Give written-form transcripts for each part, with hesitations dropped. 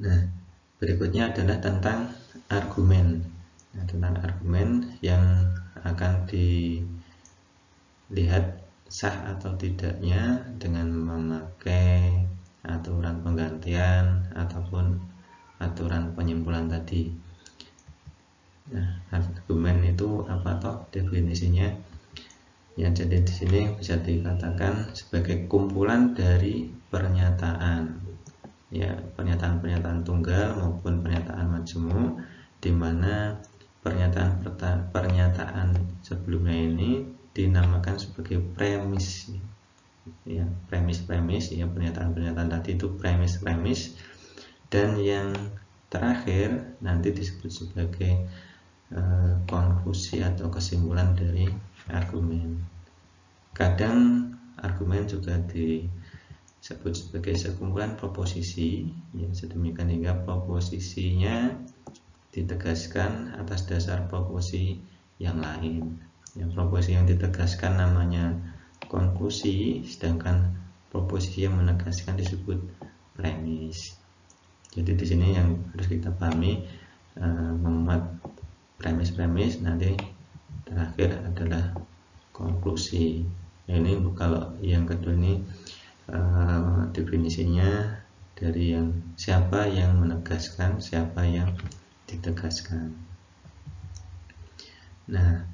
Nah, berikutnya adalah tentang argumen. Nah, tentang argumen yang akan dilihat sah atau tidaknya dengan memakai aturan penggantian ataupun aturan penyimpulan tadi. Nah, argumen itu apa toh definisinya? Ya, jadi di sini bisa dikatakan sebagai kumpulan dari pernyataan, ya, pernyataan-pernyataan tunggal maupun pernyataan majemuk, di mana pernyataan sebelumnya ini dinamakan sebagai premis, ya, premis ya, pernyataan-pernyataan tadi itu premis, dan yang terakhir nanti disebut sebagai konklusi atau kesimpulan dari argumen. Kadang argumen juga disebut sebagai sekumpulan proposisi, ya, sedemikian hingga proposisinya ditegaskan atas dasar proposisi yang lain. Ya, proposisi yang ditegaskan namanya konklusi, sedangkan proposisi yang menegaskan disebut premis. Jadi di sini yang harus kita pahami, memuat premis, nanti terakhir adalah konklusi. Ini kalau yang kedua ini definisinya dari yang siapa yang menegaskan, siapa yang ditegaskan. Nah,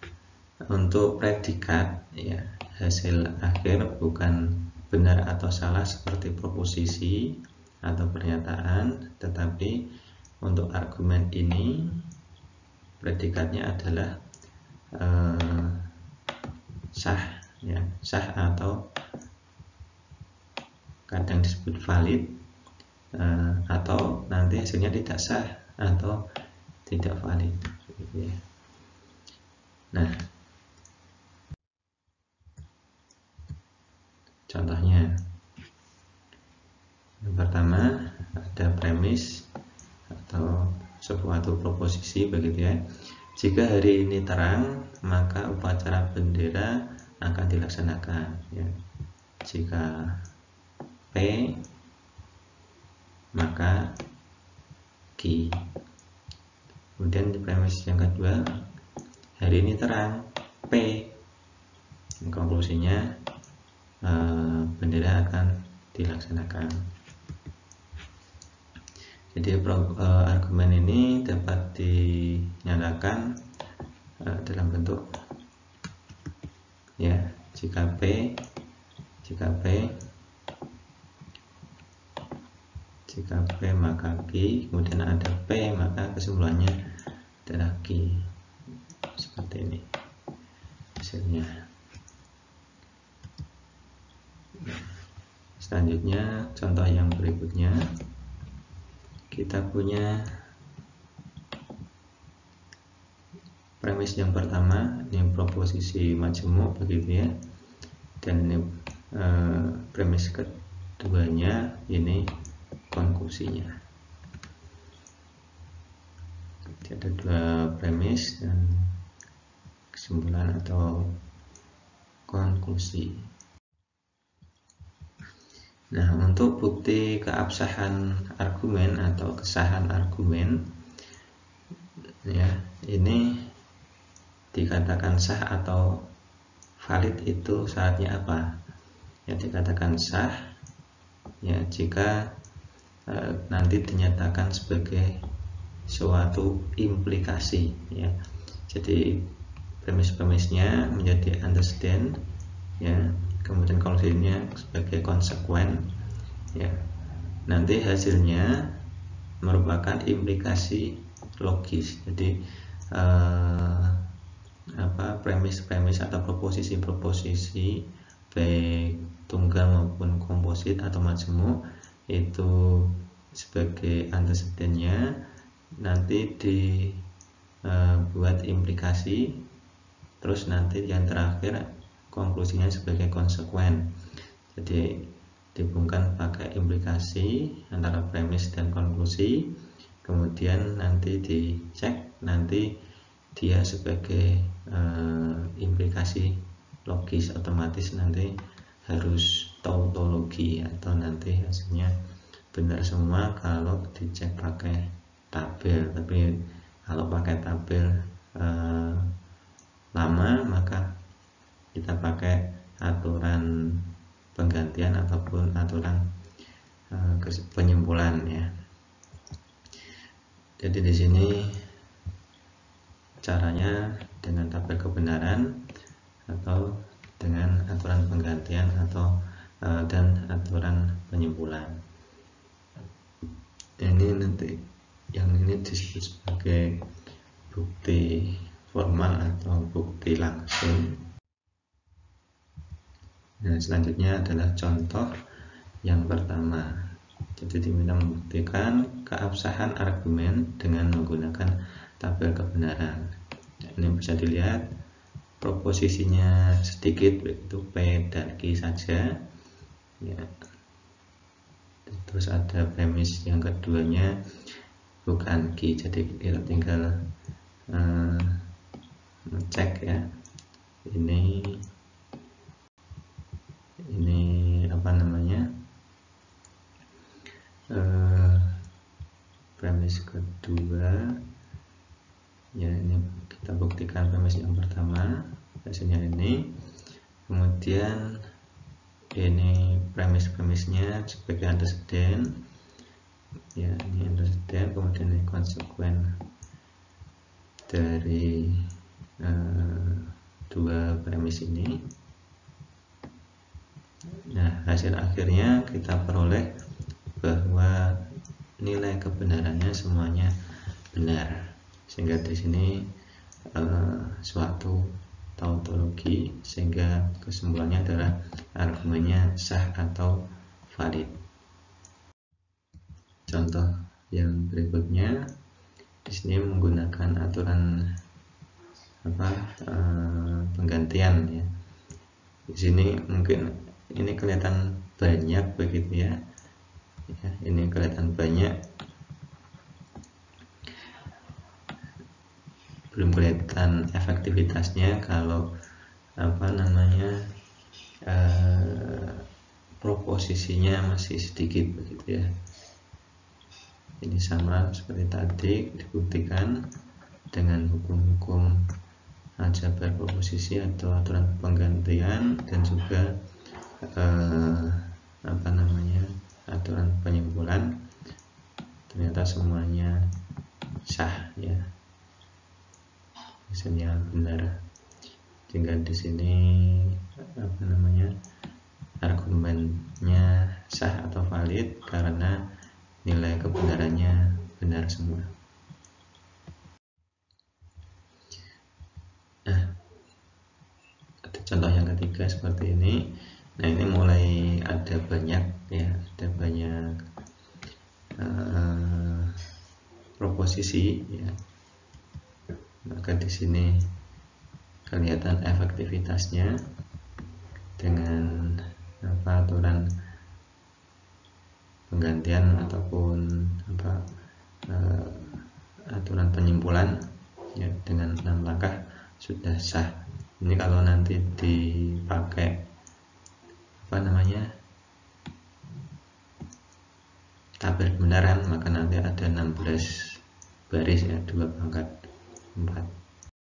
untuk predikat, ya, hasil akhir bukan benar atau salah seperti proposisi atau pernyataan, tetapi untuk argumen ini predikatnya adalah sah, ya, sah atau kadang disebut valid, atau nanti hasilnya tidak sah atau tidak valid, gitu ya. Nah, contohnya yang pertama ada premis atau suatu proposisi begitu ya. Jika hari ini terang, maka upacara bendera akan dilaksanakan, ya. Jika P, maka Q. Kemudian di premis yang kedua, hari ini terang, P, konklusinya bendera akan dilaksanakan. Jadi argumen ini dapat dinyatakan dalam bentuk, ya, jika P maka Q, kemudian ada P maka kesimpulannya adalah Q, seperti ini hasilnya. Selanjutnya contoh yang berikutnya, kita punya premis yang pertama, ini proposisi majemuk begitu ya, dan ini premis keduanya ini konklusinya. Jadi ada dua premis dan kesimpulan atau konklusi. Nah, untuk bukti keabsahan argumen atau kesahan argumen, ya, ini dikatakan sah atau valid itu syaratnya apa? Ya, dikatakan sah, ya, jika nanti dinyatakan sebagai suatu implikasi, ya. Jadi premis-premisnya menjadi understand, ya, kemudian konklusinya sebagai konsekuen, ya. Nanti hasilnya merupakan implikasi logis. Jadi premis-premis atau proposisi-proposisi baik tunggal maupun komposit atau majemuk itu sebagai antecedennya nanti dibuat implikasi, terus nanti yang terakhir konklusinya sebagai konsekuen. Jadi dihubungkan pakai implikasi antara premis dan konklusi, kemudian nanti dicek nanti dia sebagai implikasi logis, otomatis nanti harus tautologi atau nanti hasilnya benar semua kalau dicek pakai tabel. Tapi kalau pakai tabel lama, maka kita pakai aturan penggantian ataupun aturan penyimpulan ya. Jadi di sini caranya dengan tabel kebenaran atau dengan aturan penggantian atau dan aturan penyimpulan. Ini nanti yang ini disebut sebagai bukti formal atau bukti langsung. Nah, selanjutnya adalah contoh yang pertama. Jadi diminta membuktikan keabsahan argumen dengan menggunakan tabel kebenaran. Nah, ini bisa dilihat proposisinya sedikit, yaitu P dan Q saja ya. Terus ada premis yang keduanya bukan Q, jadi kita tinggal ngecek ya, ini apa namanya, premis kedua ya. Ini kita buktikan premis yang pertama, hasilnya ini. Kemudian ini premis-premisnya sebagai antecedent ya, ini antecedent. Kemudian ini konsekuen dari dua premis ini. Nah, hasil akhirnya kita peroleh bahwa nilai kebenarannya semuanya benar, sehingga di sini suatu tautologi, sehingga kesimpulannya adalah argumennya sah atau valid. Contoh yang berikutnya, di sini menggunakan aturan penggantian ya. Di sini mungkin ini kelihatan banyak begitu ya. Ini kelihatan banyak, belum kelihatan efektivitasnya kalau proposisinya masih sedikit begitu ya. Ini sama seperti tadi, dibuktikan dengan hukum-hukum aljabar proposisi atau aturan penggantian, dan juga aturan penyimpulan. Ternyata semuanya sah ya, hasilnya benar. Tinggal di sini argumennya sah atau valid karena nilai kebenarannya benar semua. Nah, ada contoh yang ketiga seperti ini. Nah, ini mulai ada banyak ya, ada banyak proposisi ya. Maka di sini kelihatan efektivitasnya dengan aturan penggantian ataupun aturan penyimpulan ya, dengan 6 langkah sudah sah. Ini kalau nanti dipakai tabel kebenaran, maka nanti ada 16 baris ya, 2 pangkat 4.